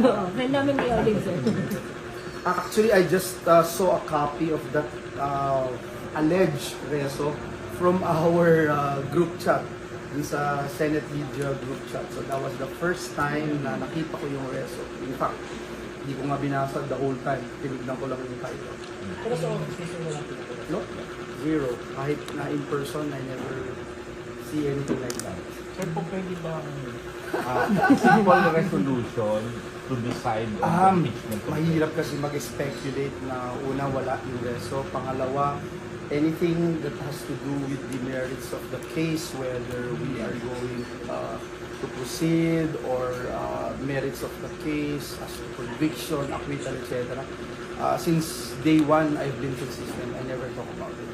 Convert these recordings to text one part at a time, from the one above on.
Friend namin ni Olive, sir. Actually, I just saw a copy of that alleged reso from our group chat, dun sa Senate Media group chat. So that was the first time na nakita ko yung reso. In fact, hindi ko nga binasa the whole time. Tinignan ko lang yung title. Pero sa office kasi wala po. No? Zero. Kahit na in person, I never see anything like that. Sir, po pwede ba Simple resolution to decide on the impeachment? Mahirap kasi mag-speculate na una wala yung reso. Pangalawa, anything that has to do with the merits of the case, whether we are going to proceed or merits of the case as to conviction, acquittal, etc. Since day one, I've been consistent. I never talk about it.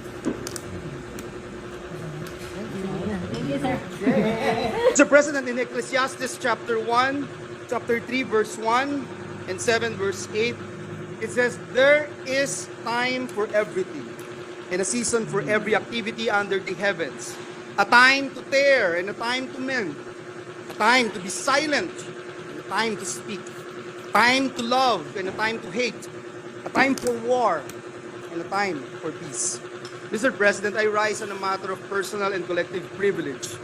Thank you, sir. Mr. President, in Ecclesiastes chapter 1, chapter 3, verse 1, and 7, verse 8, it says, "There is time for everything, and a season for every activity under the heavens. A time to tear, and a time to mend. A time to be silent, and a time to speak. A time to love, and a time to hate. A time for war, and a time for peace." Mr. President, I rise on a matter of personal and collective privilege.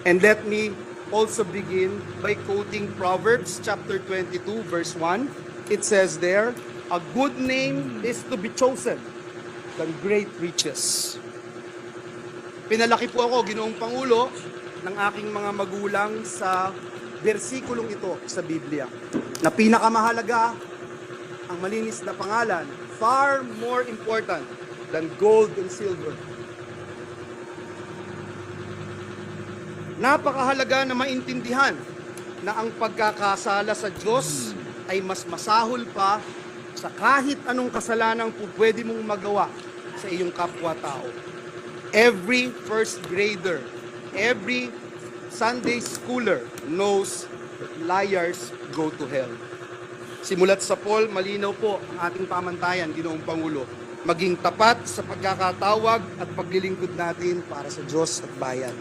And let me also begin by quoting Proverbs chapter 22, verse 1. It says there, "A good name is to be chosen than great riches." Pinalaki po ako, Ginoong Pangulo, ng aking mga magulang sa bersikulong ito sa Biblia, na pinakamahalaga ang malinis na pangalan, far more important than gold and silver. Napakahalaga na maintindihan na ang pagkakasala sa Diyos ay mas masahol pa sa kahit anong kasalanang pwede mong magawa sa iyong kapwa-tao. Every first grader, every Sunday schooler knows that liars go to hell. Simulat sa Paul, malinaw po ang ating pamantayan, Ginoong Pangulo, maging tapat sa pagkakatawag at paglilingkod natin para sa Diyos at bayan.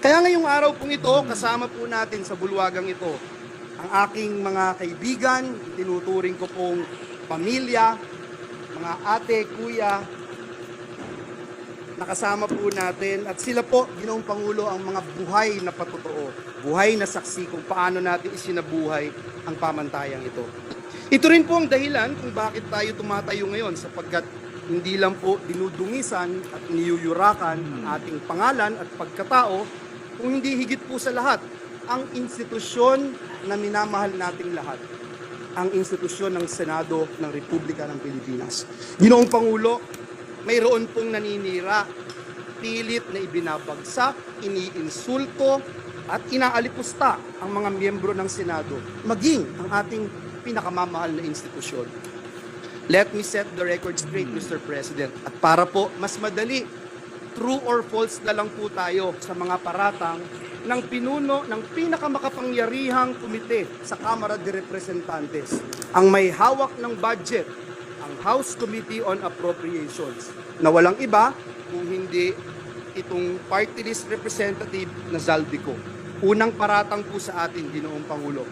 Kaya ngayong araw pong ito, kasama po natin sa bulwagang ito ang aking mga kaibigan, tinuturing ko pong pamilya, mga ate, kuya, nakasama po natin, at sila po, Ginoong Pangulo, ang mga buhay na patotoo, buhay na saksi kung paano natin isinabuhay ang pamantayang ito. Ito rin po ang dahilan kung bakit tayo tumatayo ngayon, sapagkat hindi lang po dinudungisan at niyuyurakan ang ating pangalan at pagkatao, kung hindi higit po sa lahat, ang institusyon na minamahal nating lahat, ang institusyon ng Senado ng Republika ng Pilipinas. Ginoong Pangulo, mayroon pong naninira, pilit na ibinabagsak, iniinsulto, at inaalipusta ang mga miyembro ng Senado, maging ang ating pinakamamahal na institusyon. Let me set the record straight, Mr. President. At para po mas madali, true or false na lang po tayo sa mga paratang ng pinuno ng pinakamakapangyarihang komite sa Kamara de Representantes, ang may hawak ng budget, ang House Committee on Appropriations, na walang iba kung hindi itong party list representative na Zaldico. Unang paratang po sa atin, Ginoong Pangulo,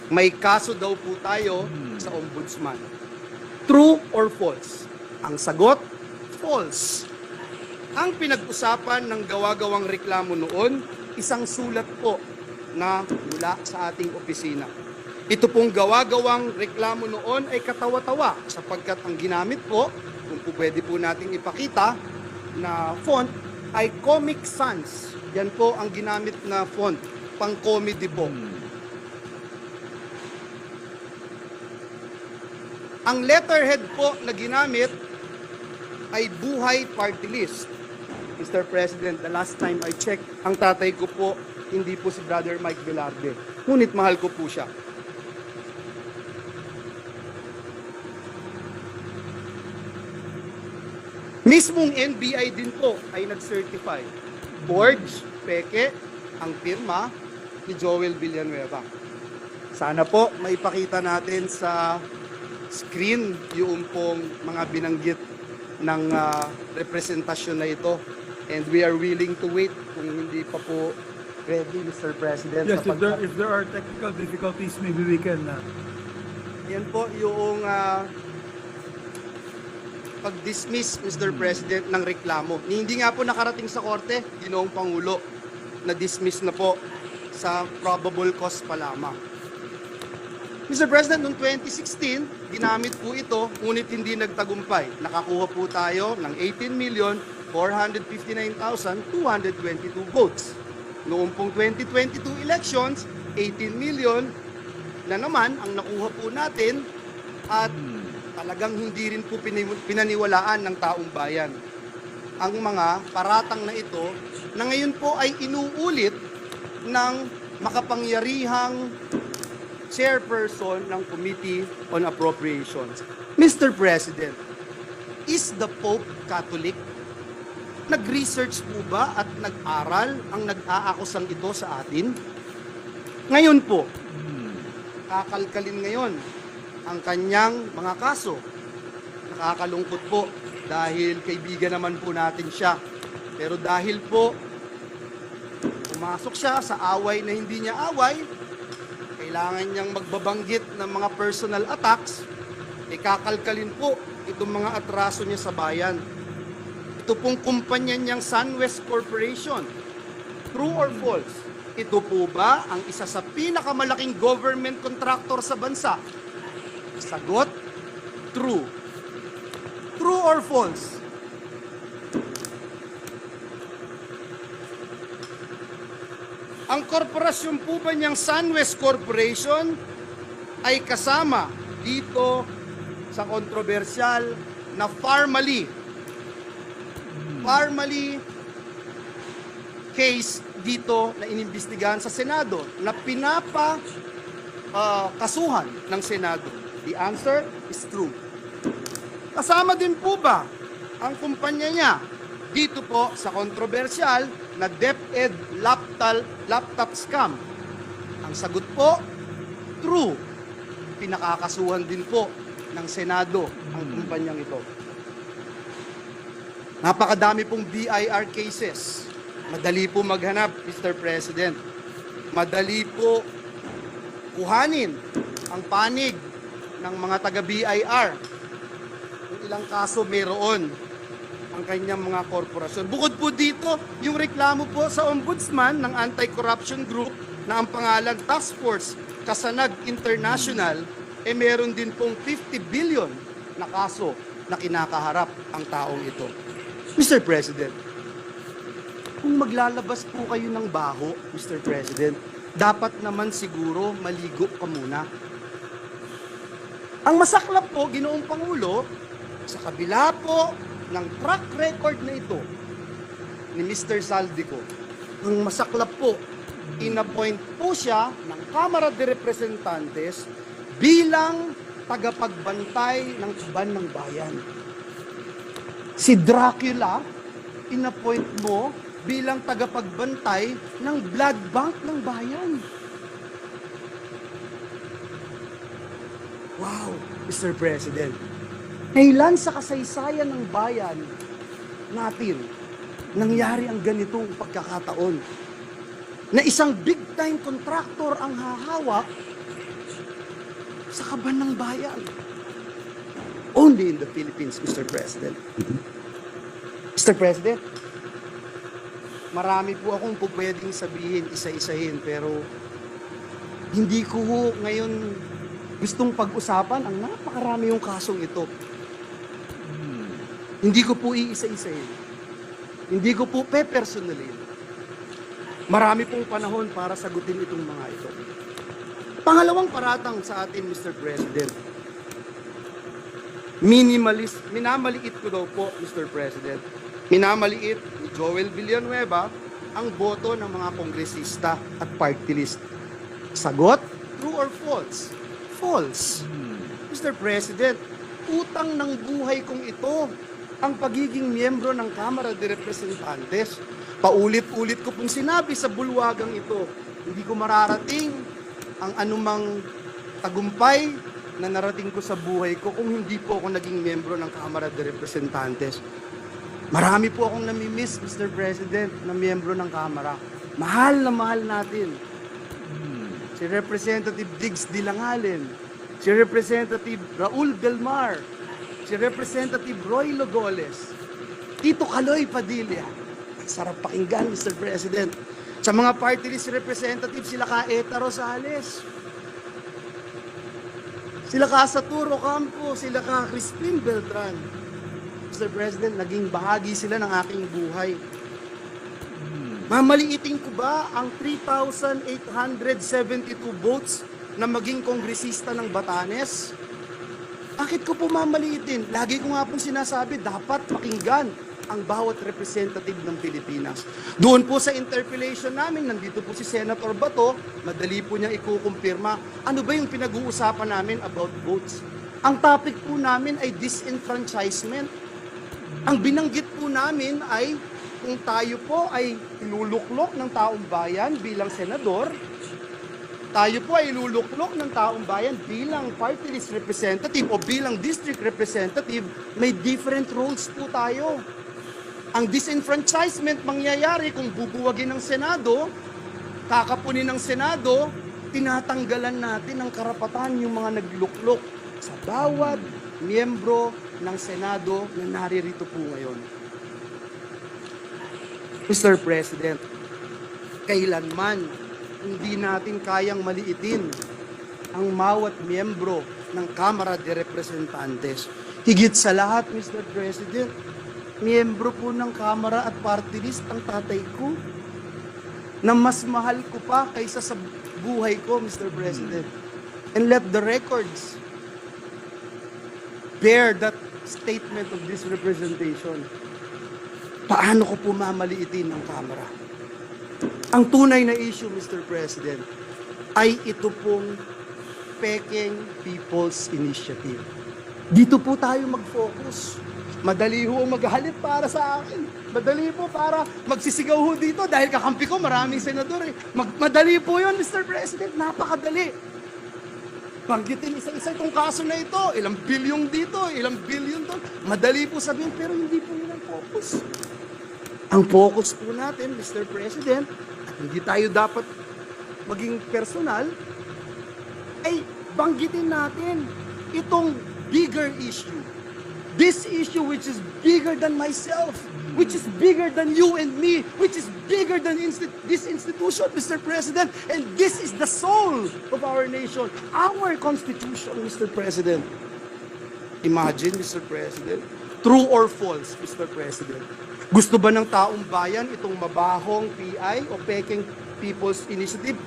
may kaso daw po tayo sa Ombudsman. True or false? Ang sagot, false. Ang pinag-usapan ng gawa-gawang reklamo noon, isang sulat po na mula sa ating opisina. Ito pong gawa-gawang reklamo noon ay katawa-tawa sapagkat ang ginamit po, kung po pwede po nating ipakita, na font ay Comic Sans. Yan po ang ginamit na font, pang-comedy po. Ang letterhead po na ginamit ay Buhay Party List. Mr. President, the last time I checked, ang tatay ko po, hindi po si Brother Mike Velarde. Ngunit mahal ko po siya. Mismong NBI din po ay nag-certify. Forge, peke, ang pirma ni Joel Villanueva. Sana po maipakita natin sa screen yung pong mga binanggit ng representasyon na ito. And we are willing to wait kung hindi pa po ready, Mr. President. Yes, if there are technical difficulties, maybe we can Yan po yung pag-dismiss, Mr. President, ng reklamo. Hindi nga po nakarating sa korte, Ginoong Pangulo, na dismiss na po sa probable cause pa lamang. Mr. President, noong 2016, ginamit po ito, ngunit hindi nagtagumpay. Nakakuha po tayo ng 18,459,222 votes. Noong pong 2022 elections, 18 million na naman ang nakuha po natin at talagang hindi rin po pinaniwalaan ng taong bayan ang mga paratang na ito na ngayon po ay inuulit ng makapangyarihang chairperson ng Committee on Appropriations. Mr. President, is the Pope Catholic? Nag-research po ba at nag-aral ang nag-aakusang ito sa atin? Ngayon po, kakalkalin ngayon ang kanyang mga kaso. Nakakalungkot po dahil kaibigan naman po natin siya. Pero dahil po pumasok siya sa away na hindi niya away, kailangan niyang magbabanggit ng mga personal attacks, kakalkalin po itong mga atraso niya sa bayan. Ito pong kumpanya niyang SunWest Corporation. True or false? Ito po ba ang isa sa pinakamalaking government contractor sa bansa? Sagot, true. True or false? Ang korporasyon po ba niyang SunWest Corporation ay kasama dito sa kontrobersyal na Farmally case dito na inimbestigahan sa Senado na kasuhan ng Senado? The answer is true. Kasama din po ba ang kumpanya niya dito po sa kontrobersyal na DepEd laptop scam? Ang sagot po, true. Pinakakasuhan din po ng Senado ang kumpanyang ito. Napakadami pong BIR cases. Madali po maghanap, Mr. President. Madali po kuhanin ang panig ng mga taga-BIR. Kung ilang kaso mayroon ang kanyang mga korporasyon. Bukod po dito, yung reklamo po sa Ombudsman ng Anti-Corruption Group na ang pangalan Task Force Kasanag International, meron din pong 50 billion na kaso na kinakaharap ang taong ito. Mr. President, kung maglalabas po kayo ng baho, Mr. President, dapat naman siguro maligo ka muna. Ang masaklap po, Ginoong Pangulo, sa kabila po ng track record na ito ni Mr. Saldico, ang masaklap po, inappoint po siya ng Kamara de Representantes bilang tagapagbantay ng kaban ng bayan. Si Dracula, inappoint mo bilang tagapagbantay ng blood bank ng bayan. Wow, Mr. President. Kailan sa kasaysayan ng bayan natin nangyari ang ganitong pagkakataon na isang big-time contractor ang hahawak sa kaban ng bayan? Only in the Philippines, Mr. President. Mr. President, marami po akong pwedeng sabihin, isa-isahin, pero hindi ko ngayon gustong pag-usapan ang napakarami yung kasong ito. Hindi ko po iisa-isahin. Hindi ko po pe-personalin. Marami pong panahon para sagutin itong mga ito. Pangalawang paratang sa atin, Mr. President. Minamaliit ko daw po, Mr. President. Minamaliit ni Joel Villanueva ang boto ng mga kongresista at party list. Sagot, true or false? False. Mr. President, utang ng buhay kong ito ang pagiging miyembro ng Kamara de Representantes. Paulit-ulit ko pong sinabi sa bulwagang ito, hindi ko mararating ang anumang tagumpay na narating ko sa buhay ko kung hindi po ako naging miyembro ng Kamara de Representantes. Marami po akong namimiss, Mr. President, na miyembro ng Kamara. Mahal na mahal natin. Si Representative Diggs Dilangalen, si Representative Raul Delmar, si Representative Roy Logoles, Tito Kaloy Padilla. Ang sarap pakinggan, Mr. President. Sa mga party list representative, sila ka Eta Rosales, sila ka Saturo Campo, sila ka Crispin Beltran. Mr. President, naging bahagi sila ng aking buhay. Mamaliitin ko ba ang 3,872 votes na maging kongresista ng Batanes? Bakit ko po mamaliitin? Lagi ko nga pong sinasabi, dapat pakinggan ang bawat representative ng Pilipinas. Doon po sa interpellation namin, nandito po si Senator Bato, madali po niya ikukumpirma. Ano ba yung pinag-uusapan namin about votes? Ang topic po namin ay disenfranchisement. Ang binanggit po namin ay kung tayo po ay iluluklok ng taong bayan bilang senador, tayo po ay iluluklok ng taong bayan bilang party list representative o bilang district representative, may different roles po tayo. Ang disenfranchisement mangyayari kung bubuwagin ng Senado, kakapunin ng Senado, tinatanggalan natin ng karapatan yung mga nagluklok sa bawat miyembro ng Senado na naririto po ngayon. Mr. President, kailanman hindi natin kayang maliitin ang bawat miyembro ng Kamara de Representantes. Higit sa lahat, Mr. President, miyembro po ng Kamara at party list ang tatay ko na mas mahal ko pa kaysa sa buhay ko, Mr. President. And let the records bear that statement of this representation. Paano ko po mamaliitin ang Kamara? Ang tunay na issue, Mr. President, ay ito pong Peking People's Initiative. Dito po tayo mag-focus. Madali ho maghalit para sa akin. Madali po para magsisigaw ho dito dahil kakampi ko maraming senador eh. Madali po yun, Mr. President. Napakadali. Banggitin isa-isa itong kaso na ito. Ilang bilyong dito, ilang bilyon doon. Madali po sabihin, pero hindi po yun ang focus. Ang focus po natin, Mr. President, at hindi tayo dapat maging personal, ay banggitin natin itong bigger issue. This issue which is bigger than myself, which is bigger than you and me, which is bigger than this institution, Mr. President, and this is the soul of our nation, our Constitution, Mr. President. Imagine, Mr. President, true or false, Mr. President? Gusto ba ng taong bayan itong mabahong PI o Peking People's Initiative,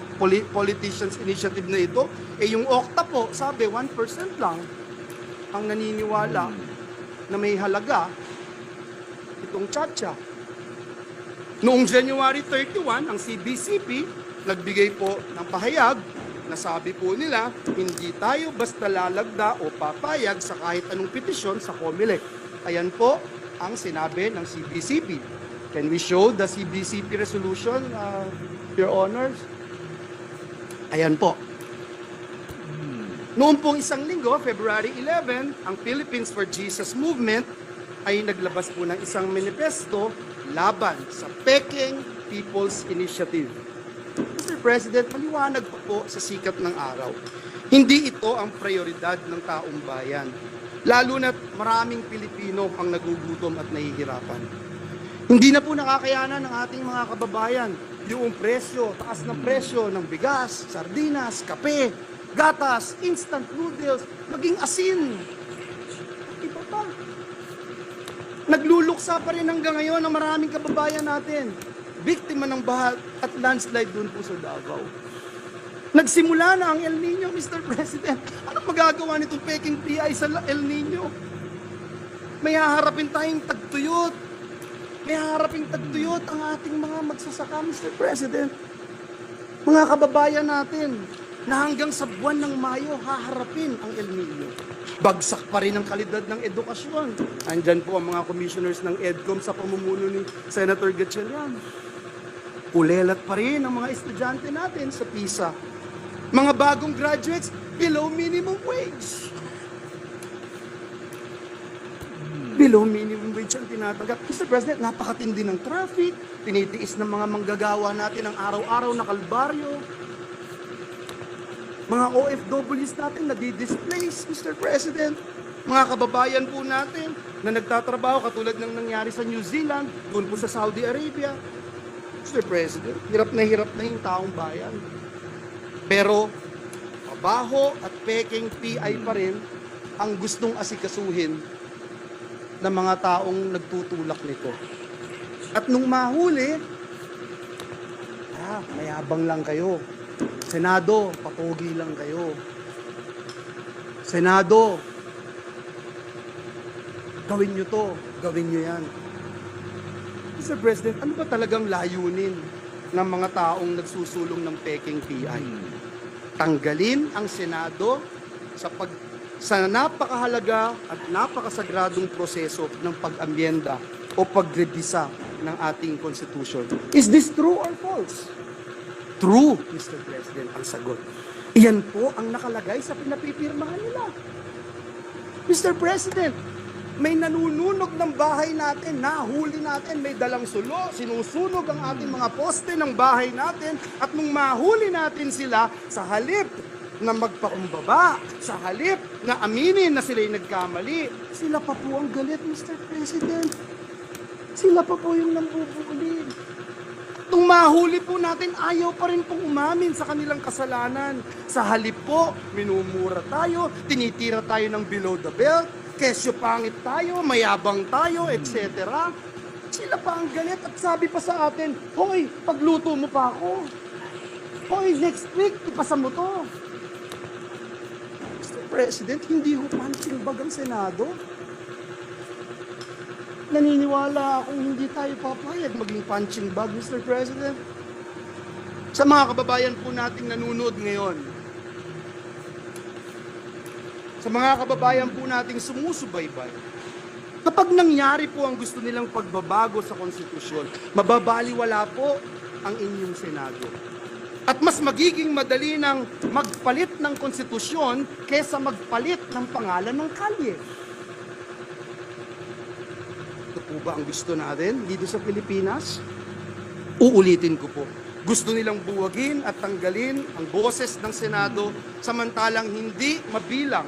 Politicians Initiative na ito? Eh yung OCTA po, sabi 1% lang ang naniniwala na may halaga itong tsa-tsa. Noong January 31, ang CBCP nagbigay po ng pahayag na sabi po nila, hindi tayo basta lalagda o papayag sa kahit anong petisyon sa COMELEC. Ayan po ang sinabi ng CBCP. Can we show the CBCP resolution, Your Honors? Ayan po. Noong pong isang linggo, February 11, ang Philippines for Jesus Movement ay naglabas po ng isang manifesto laban sa Peking People's Initiative. Mr. President, maliwanag po sa sikat ng araw. Hindi ito ang prioridad ng taong bayan. Lalo na't maraming Pilipino ang nagugutom at nahihirapan. Hindi na po nakakayanan ng ating mga kababayan yung presyo, taas na presyo ng bigas, sardinas, kape, gatas, instant noodles, maging asin. Iba pa. Nagluluksa pa rin hanggang ngayon ang maraming kababayan natin. Biktima ng baha at landslide doon po sa Davao. Nagsimula na ang El Nino, Mr. President. Anong magagawa nitong Peking PI sa El Nino? May haharapin tayong tagtuyot. May haharapin tagtuyot ang ating mga magsasaka, Mr. President. Mga kababayan natin, na hanggang sa buwan ng Mayo, haharapin ang El Nino. Bagsak pa rin ang kalidad ng edukasyon. Andyan po ang mga commissioners ng EDCOM sa pamumuno ni Senator Gatchalian. Kulelat pa rin ang mga estudyante natin sa PISA. Mga bagong graduates, below minimum wage. Below minimum wage ang tinatanggap. Mr. President, napakatindi ng traffic, tinitiis ng mga manggagawa natin ang araw-araw na kalbaryo. Mga OFWs natin na di-displace, Mr. President. Mga kababayan po natin na nagtatrabaho katulad ng nangyari sa New Zealand, doon po sa Saudi Arabia. Mr. President, hirap na yung taong bayan. Pero, mabaho at peking PI pa rin ang gustong asikasuhin ng mga taong nagtutulak nito. At nung mahuli, mayabang lang kayo. Senado, papogi lang kayo. Senado, gawin nyo to, gawin nyo yan. Mr. President, ano ba talagang layunin ng mga taong nagsusulong ng peking PI? Tanggalin ang Senado sa napakahalaga at napakasagradong proseso ng pag-amyenda o pagredisa ng ating Constitution. Is this true or false? True, Mr. President, ang sagot. Iyan po ang nakalagay sa pinapipirmahan nila. Mr. President, may nanununog ng bahay natin, nahuli natin, may dalang sulo, sinusunog ang ating mga poste ng bahay natin, at nung mahuli natin sila, sa halip na magpakumbaba, sa halip na aminin na sila'y nagkamali, sila pa po ang galit, Mr. President. Sila pa po yung nambubulin. Nung mahuli po natin, ayaw pa rin pong umamin sa kanilang kasalanan. Sa halip po, minumura tayo, tinitira tayo ng below the belt, kesyo pangit tayo, mayabang tayo, etc. Sila pa ang galit at sabi pa sa atin, hoy, pagluto mo pa ako. Hoy, next week, ipasa mo to. Mr. President, hindi ho punching bag ang Senado. Naniniwala akong hindi tayo papayag maging punching bag, Mr. President. Sa mga kababayan po nating nanonood ngayon, sa mga kababayan po nating sumusubaybay, kapag nangyari po ang gusto nilang pagbabago sa konstitusyon, mababaliwala po ang inyong Senado. At mas magiging madali ng magpalit ng konstitusyon kesa magpalit ng pangalan ng kalye. Ito po ba ang gusto natin dito sa Pilipinas? Uulitin ko po. Gusto nilang buwagin at tanggalin ang boses ng Senado samantalang hindi mabilang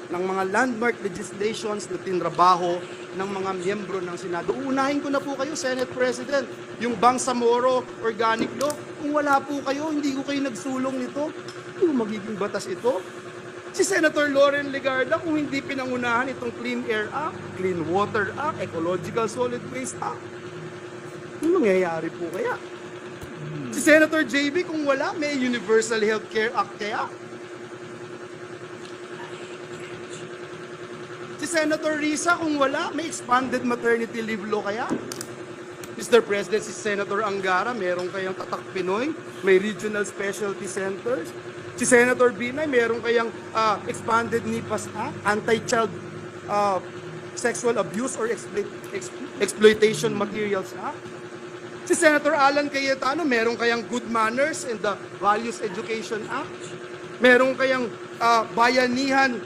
ng mga landmark legislations na tinrabaho ng mga miyembro ng Senado. Uunahin ko na po kayo, Senate President, yung Bangsamoro Organic Law. Kung wala po kayo, hindi ko kayo nagsulong nito, hindi magiging batas ito. Si Senator Loren Legarda, kung hindi pinangunahan itong Clean Air Act, Clean Water Act, Ecological Solid Waste Act, ano mangyayari po kaya? Si Senator JB, kung wala, may Universal Healthcare Act kaya? Si Senator Risa, kung wala, may Expanded Maternity Leave Law kaya? Mr. President, si Senator Angara, meron kayang Tatak Pinoy, may Regional Specialty Centers. Si Senator Binay, meron kayang Expanded NIPAS Act, Anti-Child Sexual Abuse or Exploitation Materials Act. Si Senator Alan Cayetano, meron kayang Good Manners and the Values Education Act. Meron kayang Bayanihan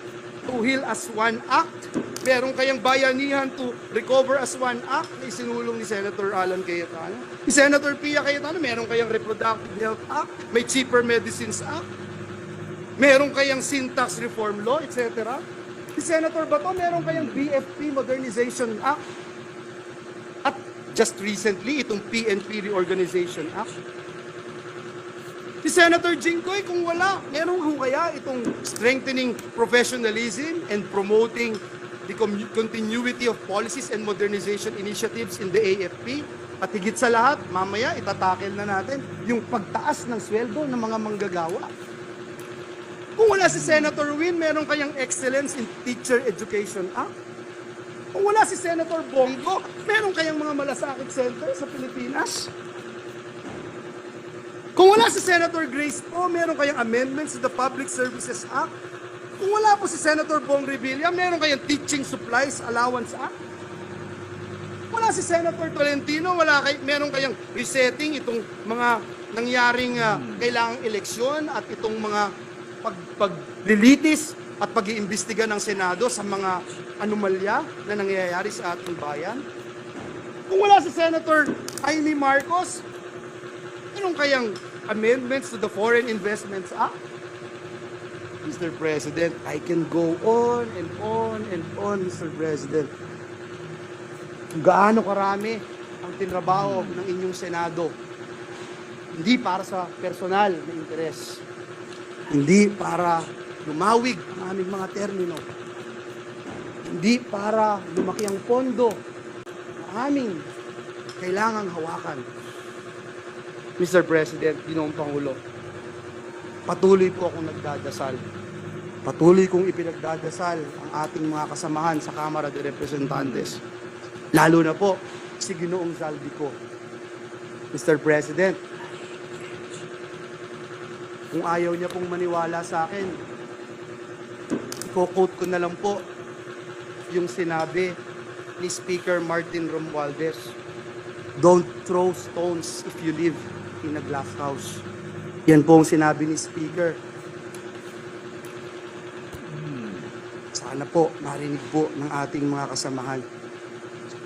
to Heal as One Act. Meron kayang Bayanihan to Recover as One Act na isinulong ni Senator Alan Cayetano. Si Senator Pia Cayetano, meron kayang Reproductive Health Act, may Cheaper Medicines Act, meron kayang Syntax Reform Law, etc. Si Senator Bato, meron kayang BFP Modernization Act. At just recently, itong PNP Reorganization Act. Si Senator Jinggoy, kung wala, meron ho kaya itong Strengthening Professionalism and Promoting the Continuity of Policies and Modernization Initiatives in the AFP. At higit sa lahat, mamaya itatakil na natin yung pagtaas ng sweldo ng mga manggagawa. Kung wala si Senator Win, meron kayang Excellence in Teacher Education Act. Kung wala si Senator Bongo, meron kayang mga malasakit center sa Pilipinas. Kung wala si Senator Grace Po, meron kayang amendments to the Public Services Act. Kung wala po si Senator Bong Revilla, meron kayang Teaching Supplies Allowance Act. Wala si Senator Tolentino, meron kayang resetting itong mga nangyaring kailangang eleksyon at itong mga paglilitis at pag-iimbestiga ng Senado sa mga anomalya na nangyayari sa ating bayan. Kung wala si Senator Jaime Marcos, anong kayang amendments to the Foreign Investments Act? Mr. President. I can go on and on and on, Mr. President. Kung gaano karami ang tinrabaho ng inyong Senado. Hindi para sa personal na interes. Hindi para lumawig ang aming mga termino. Hindi para lumaki ang pondo na aming kailangang hawakan. Mr. President, Ginoong Pangulo, patuloy po akong nagdadasal. Patuloy kong ipinagdadasal ang ating mga kasamahan sa Kamara de Representantes. Lalo na po si Ginoong Zaldico. Mr. President, kung ayaw niya pong maniwala sa akin, i-quote ko na lang po yung sinabi ni Speaker Martin Romualdez, "Don't throw stones if you live in a glass house." Yan po ang sinabi ni Speaker. Sana po marinig po ng ating mga kasamahan.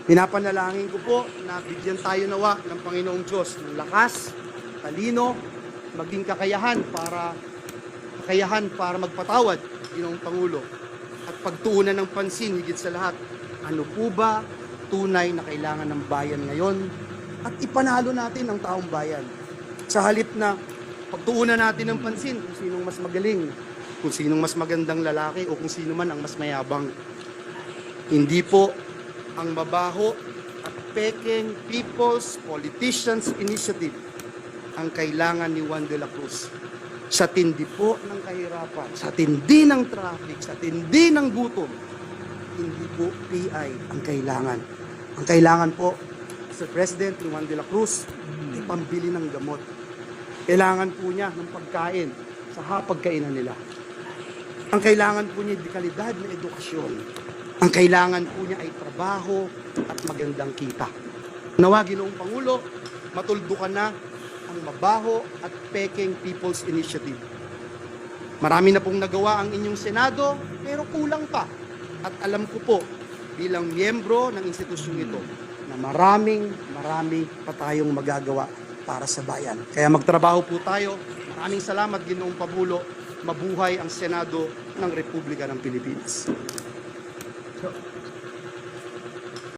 Pinapanalangin ko po na bigyan tayo nawa ng Panginoong Diyos ng lakas, talino, maging kakayahan para magpatawad, Ginoong Pangulo, at pagtuunan ng pansin higit sa lahat. Ano po ba tunay na kailangan ng bayan ngayon? At ipanalo natin ang taong bayan. Sa halip na pagtuunan natin ng pansin kung sinong mas magaling, kung sinong mas magandang lalaki o kung sino man ang mas mayabang. Hindi po ang mabaho at peking People's Politicians Initiative ang kailangan ni Juan de la Cruz. Sa tindi po ng kahirapan, sa tindi ng traffic, sa tindi ng gutom, hindi po PI ang kailangan. Ang kailangan po, Mr. President, ni Juan de la Cruz, ay pambili ng gamot. Kailangan po niya ng pagkain sa hapagkainan nila. Ang kailangan po niya ay kalidad na edukasyon. Ang kailangan po niya ay trabaho at magandang kita. Nawa, Ginoong Pangulo, matuldukan na ang mabaho at peking People's Initiative. Marami na pong nagawa ang inyong Senado, pero kulang pa. At alam ko po, bilang miyembro ng institusyong ito, na marami pa tayong magagawa para sa bayan. Kaya magtrabaho po tayo. Maraming salamat, Ginoong Pangulo. Mabuhay ang Senado ng Republika ng Pilipinas.